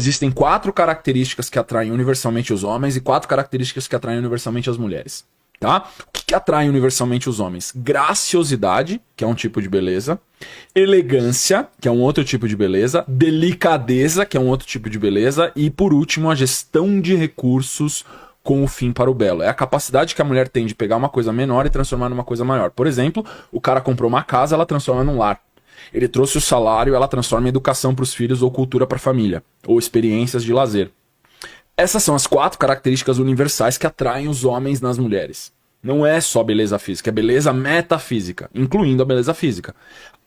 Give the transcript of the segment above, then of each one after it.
Existem 4 características que atraem universalmente os homens e 4 características que atraem universalmente as mulheres, tá? O que atrai universalmente os homens? Graciosidade, que é um tipo de beleza. Elegância, que é um outro tipo de beleza. Delicadeza, que é um outro tipo de beleza. E, por último, a gestão de recursos com o fim para o belo. É a capacidade que a mulher tem de pegar uma coisa menor e transformar numa coisa maior. Por exemplo, o cara comprou uma casa, ela transforma num lar. Ele trouxe o salário, ela transforma em educação para os filhos ou cultura para a família, ou experiências de lazer. Essas são as 4 características universais que atraem os homens nas mulheres. Não é só beleza física, é beleza metafísica, incluindo a beleza física.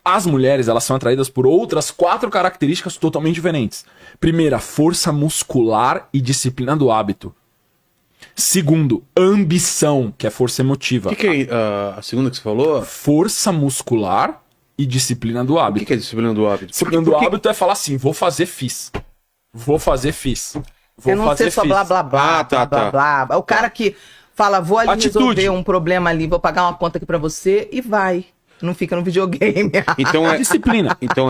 As mulheres, elas são atraídas por outras 4 características totalmente diferentes. Primeira, força muscular e disciplina do hábito. Segundo, ambição, que é força emotiva. O que é a segunda que você falou? Força muscular e disciplina do hábito. O que é disciplina do hábito? Disciplina do hábito é falar assim, vou fazer, fiz. Vou fazer, fiz. Vou é não fazer, ser só fiz. blá blá blá, blá blá. O cara que fala, vou ali resolver um problema ali, vou pagar uma conta aqui pra você e vai. Não fica no videogame. Então é disciplina. Então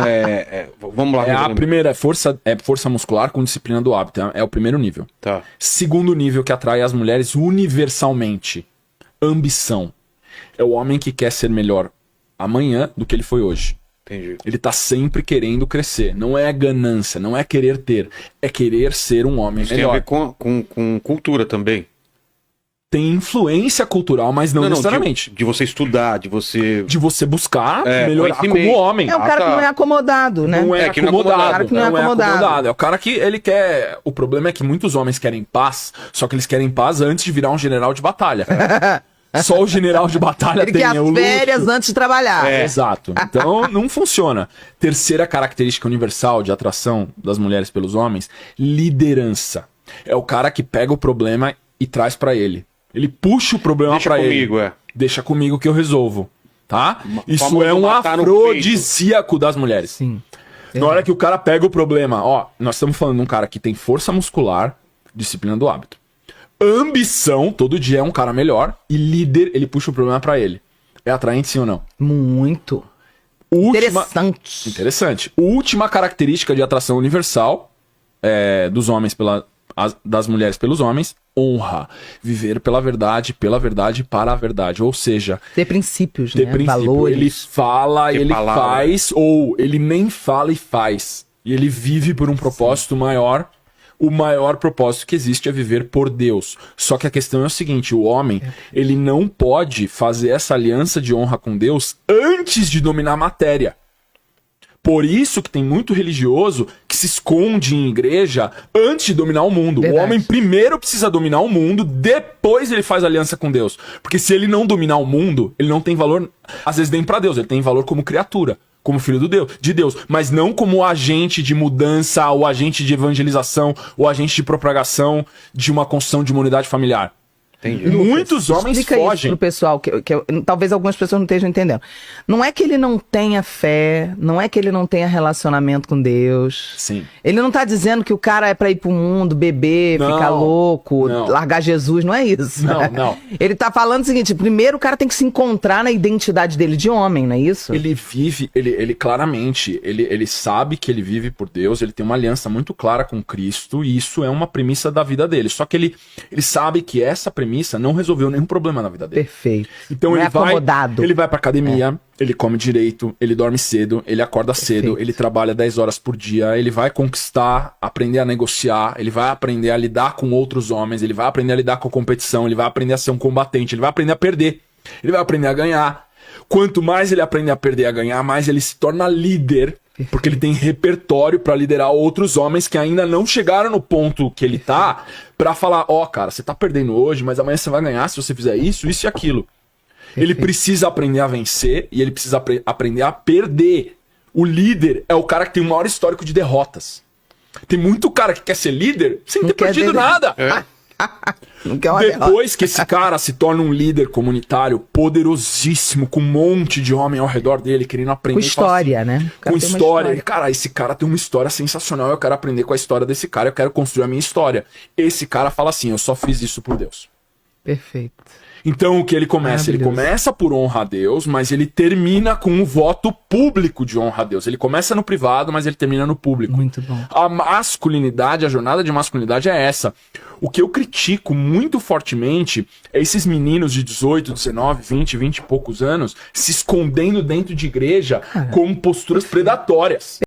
vamos lá. A primeira é força muscular com disciplina do hábito. É o primeiro nível. Tá. Segundo nível que atrai as mulheres universalmente. Ambição. É o homem que quer ser melhor amanhã do que ele foi hoje. Entendi. Ele tá sempre querendo crescer. Não é ganância, não é querer ter. É querer ser um homem melhor. Tem a ver com cultura também. Tem influência cultural, mas não necessariamente. De você estudar, de você buscar melhorar como homem. É um cara que não é acomodado, né? Não é acomodado. Não é acomodado. É o cara que ele quer... O problema é que muitos homens querem paz, só que eles querem paz antes de virar um general de batalha. Só o general de batalha ele quer as férias antes de trabalhar. Exato. Então, não funciona. Terceira característica universal de atração das mulheres pelos homens, liderança. É o cara que pega o problema e traz pra ele. Ele puxa o problema pra ele. Deixa comigo que eu resolvo. Tá? Isso é um afrodisíaco das mulheres. Sim. Na hora que o cara pega o problema, nós estamos falando de um cara que tem força muscular, disciplina do hábito. Ambição, todo dia é um cara melhor. E líder, ele puxa o problema pra ele. É atraente, sim ou não? Muito. Interessante. Última característica de atração universal dos homens das mulheres pelos homens, honra. Viver pela verdade, para a verdade. Ou seja... Ter princípios, né? Valores. Ele fala, ele faz, ou ele nem fala e faz. E ele vive por um propósito maior. O maior propósito que existe é viver por Deus. Só que a questão é o seguinte, o homem, ele não pode fazer essa aliança de honra com Deus antes de dominar a matéria. Por isso que tem muito religioso que se esconde em igreja antes de dominar o mundo. Verdade. O homem primeiro precisa dominar o mundo, depois ele faz aliança com Deus. Porque se ele não dominar o mundo, ele não tem valor, às vezes nem pra Deus, ele tem valor como criatura. Como filho de Deus, mas não como agente de mudança, ou agente de evangelização, ou agente de propagação de uma construção de uma unidade familiar. Entendi. Muitos homens Explica fogem. Isso pro pessoal, que talvez algumas pessoas não estejam entendendo. Não é que ele não tenha fé, não é que ele não tenha relacionamento com Deus. Sim. Ele não tá dizendo que o cara é pra ir pro mundo, beber, ficar louco, largar Jesus, não é isso. Não. Ele tá falando o seguinte, primeiro o cara tem que se encontrar na identidade dele de homem, não é isso? Ele vive, ele claramente, ele sabe que ele vive por Deus, ele tem uma aliança muito clara com Cristo, e isso é uma premissa da vida dele. Só que ele sabe que essa premissa não resolveu nenhum problema na vida dele. Perfeito. Então não ele é acomodado. Ele vai pra academia, ele come direito, ele dorme cedo, ele acorda cedo, ele trabalha 10 horas por dia, ele vai conquistar, aprender a negociar, ele vai aprender a lidar com outros homens, ele vai aprender a lidar com a competição, ele vai aprender a ser um combatente, ele vai aprender a perder, ele vai aprender a ganhar. Quanto mais ele aprende a perder e a ganhar, mais ele se torna líder. Porque ele tem repertório pra liderar outros homens que ainda não chegaram no ponto que ele tá, pra falar, cara, você tá perdendo hoje, mas amanhã você vai ganhar se você fizer isso, isso e aquilo. Ele precisa aprender a vencer e ele precisa aprender a perder. O líder é o cara que tem o maior histórico de derrotas. Tem muito cara que quer ser líder sem ter perdido nada. Depois que esse cara se torna um líder comunitário poderosíssimo, com um monte de homem ao redor dele, querendo aprender. Com história, assim, né? Com história. Cara, esse cara tem uma história sensacional, eu quero aprender com a história desse cara, eu quero construir a minha história. Esse cara fala assim, eu só fiz isso por Deus. Perfeito. Então, o que ele começa? Ele começa por honra a Deus, mas ele termina com um voto público de honra a Deus. Ele começa no privado, mas ele termina no público. Muito bom. A masculinidade, a jornada de masculinidade é essa. O que eu critico muito fortemente é esses meninos de 18, 19, 20 e poucos anos se escondendo dentro de igreja com posturas predatórias.